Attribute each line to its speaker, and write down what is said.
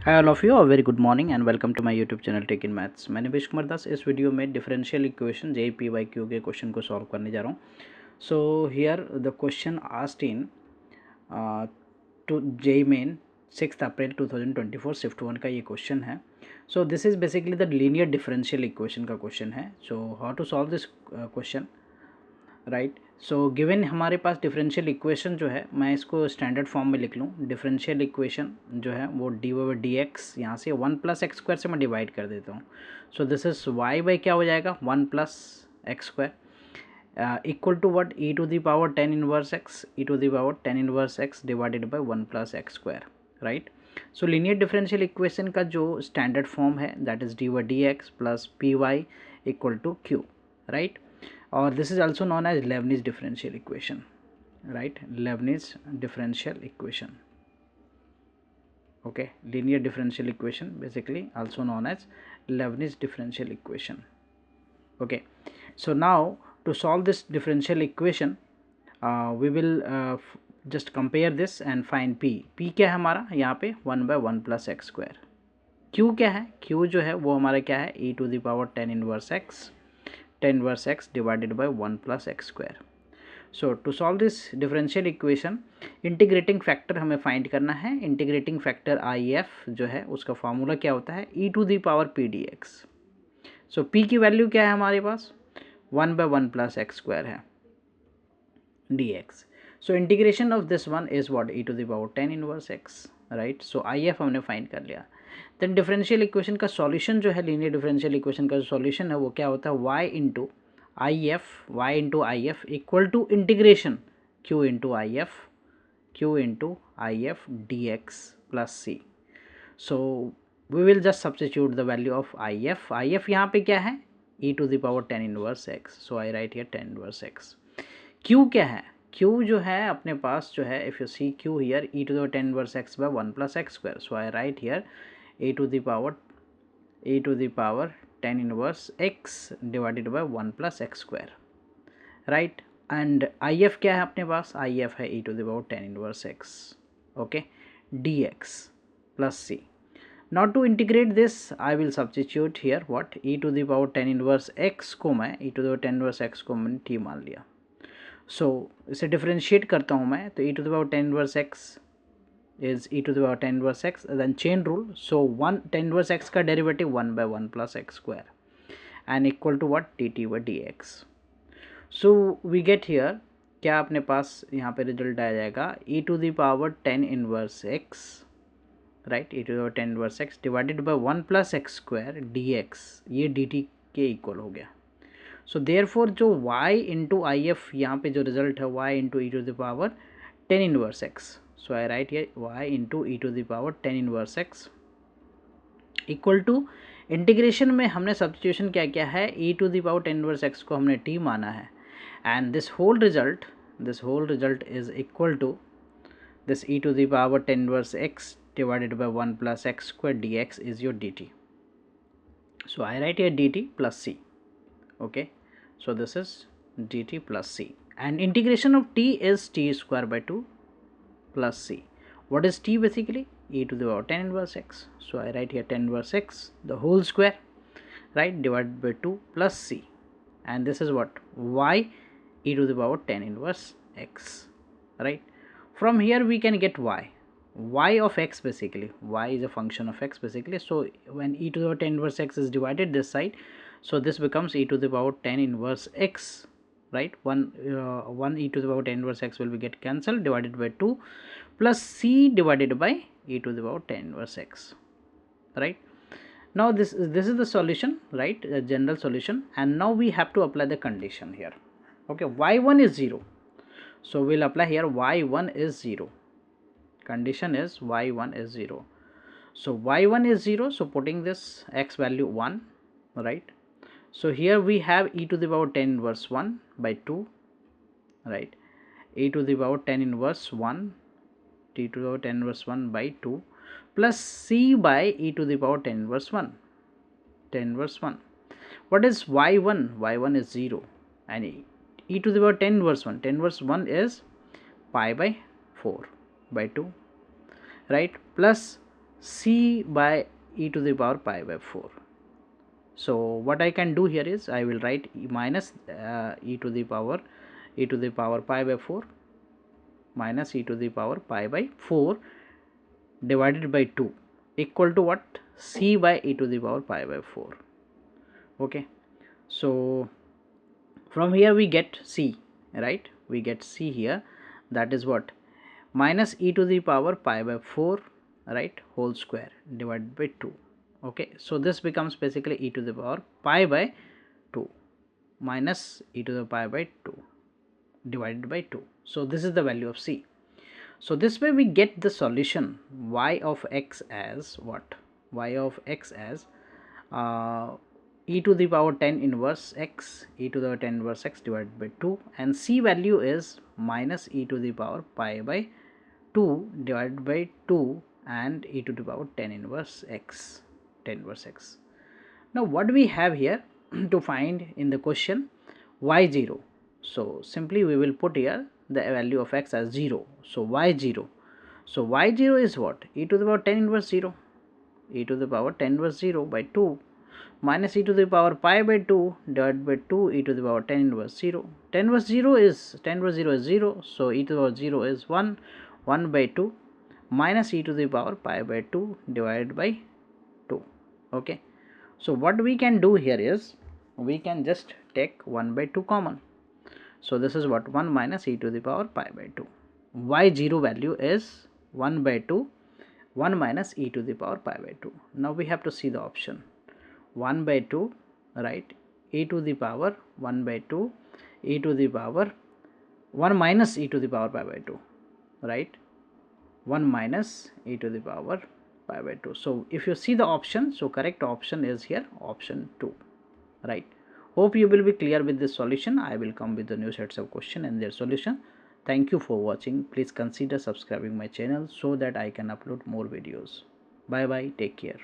Speaker 1: Hi all of you, a very good morning and welcome to my YouTube channel Tech in Maths। मैं निवेश कुमार दास इस video में differential equation JEE के question को solve करने जा रहा हूँ। So here the question asked in to JEE Main 6 April 2024 shift 1 का ये क्वेश्चन है। So this is basically the linear differential equation का क्वेश्चन है। So how to solve this question, right. So given हमारे पास डिफरेंशियल इक्वेशन जो है, मैं इसको स्टैंडर्ड फॉर्म में लिख लूँ। डिफरेंशियल इक्वेशन जो है वो डी ओवर डी एक्स, यहाँ से 1+x² से मैं डिवाइड कर देता हूँ। So this is y by क्या हो जाएगा 1+x² equal to what e⁻10 inverse x, e⁻10 inverse x divided by 1+x², right. So linear differential equation का जो स्टैंडर्ड फॉर्म है that is d over d x plus p y equal to q, right. और this is also known as Leibniz differential equation, right? Leibniz differential equation, okay, linear differential equation basically also known as Leibniz differential equation, okay. So now to solve this differential equation we will just compare this and find p क्या है हमारा यहाँ पे 1/1+x²। q क्या है, q जो है वो हमारा क्या है e⁻10 inverse x, 10 inverse x divided by 1+x²। So to solve this differential equation integrating factor हमें फाइंड करना है। इंटीग्रेटिंग फैक्टर आई एफ जो है उसका फार्मूला क्या होता है e⁻p dx। सो p की वैल्यू क्या है हमारे पास 1/1+x² है dx। So integration of this one is what e⁻10 inverse x, right. So I F हमने फाइंड कर लिया। देन डिफरेंशियल इक्वेशन का सॉल्यूशन जो है, लीनियर डिफरेंशियल इक्वेशन का जो सॉल्यूशन है वो क्या होता है y into I F equal to integration q into I F d x plus c. So we will just substitute the value of I F यहाँ पे क्या है e⁻10 inverse x। So I write here 10 inverse x। q क्या है, q जो है अपने पास जो है, if you see q here e⁻10 inverse x by 1+x²। So I write here e⁻10 inverse x divided by 1+x², right. And I F क्या है अपने पास, आई एफ है e⁻10 inverse x, okay, dx plus c. Now to integrate this I will substitute here what e⁻10 inverse x को मैं e⁻10 inverse x को मैंने t मान लिया। सो इसे डिफरेंशिएट करता हूँ मैं, तो e⁻10 inverse x is e⁻10 inverse x, then chain rule. So 10 inverse x का derivative 1/1+x² and equal to what dt/dx. So we get here क्या अपने पास यहाँ पे रिजल्ट आ जाएगा e⁻10 inverse x, right, e⁻10 inverse x divided by 1+x² dx, ये dt के equal हो गया। सो देयरफॉर जो y इंटू आई एफ यहाँ पे जो रिजल्ट है y into e⁻10 inverse x। So I write here y into e⁻10 inverse x equal to integration में हमने सब्स्टिट्यूशन क्या किया है e⁻10 इनवर्स x को हमने t माना है, and this whole result is equal to this e⁻10 inverse x divided by 1+x² dx is your dt. So I write here dt plus c, okay. So this is dt plus c and integration of t is t²/2 plus c. What is t basically e⁻10 inverse x. So I write here 10 inverse x the whole square, right, divided by 2 plus c, and this is what y e⁻10 inverse x, right. From here we can get y of x, basically y is a function of x basically. So when e⁻10 inverse x is divided this side, so this becomes e⁻10 inverse x, right. One e⁻10 inverse x will be get cancelled, divided by 2 plus c divided by e⁻10 inverse x, right. Now this is the solution, right, the general solution, and now we have to apply the condition here, okay. y1 is 0, so we'll apply here y1 is 0. Condition is y1 is 0. So y1 is 0, so putting this x value 1, right. So here we have e⁻10 inverse 1 by 2, right, e⁻10 inverse 1, e⁻10 inverse 1 by 2 plus c by e⁻10 inverse 1, 10 inverse 1. What is y1? y1 is 0, and e⁻10 inverse 1, 10 inverse 1 is pi by 4 by 2, right, plus c by e to the power pi by 4. So what I can do here is I will write minus e to the power pi by 4 minus e to the power pi by 4 divided by 2 equal to what? C by e to the power pi by 4. Okay, so from here we get c, right? We get c here, that is what? Minus e to the power pi by 4, right, whole square divided by 2. Okay, so this becomes basically e to the power pi by 2 minus e to the pi by 2 divided by 2. So this is the value of c. So this way we get the solution y of x as what? Y of x as e to the power 10 inverse x, e to the 10 inverse x divided by 2, and c value is minus e to the power pi by 2 divided by 2 and e to the power 10 inverse x, 10 inverse x. Now what we have here to find in the question? Y0. So simply we will put here the value of x as 0. So y0. So y0 is what? E to the power 10 inverse 0. E to the power 10 inverse 0 by 2 minus e to the power pi by 2 divided by 2 e to the power 10 inverse 0. 10 inverse 0 is 10 inverse 0 is 0. So e to the power 0 is 1. 1 by 2 minus e to the power pi by 2 divided by 2. Okay. So what we can do here is we can just take 1 by 2 common. So this is what? 1 minus e to the power pi by 2. Y0 value is 1 by 2, 1 minus e to the power pi by 2. Now we have to see the option. 1 by 2, right, e to the power 1 by 2, e to the power 1 minus e to the power pi by 2, right, 1 minus e to the power pi by 2. So if you see the option, so correct option is here option 2, right. Hope you will be clear with this solution. I will come with the new sets of question and their solution. Thank you for watching. Please consider subscribing my channel so that I can upload more videos. Bye bye. Take care.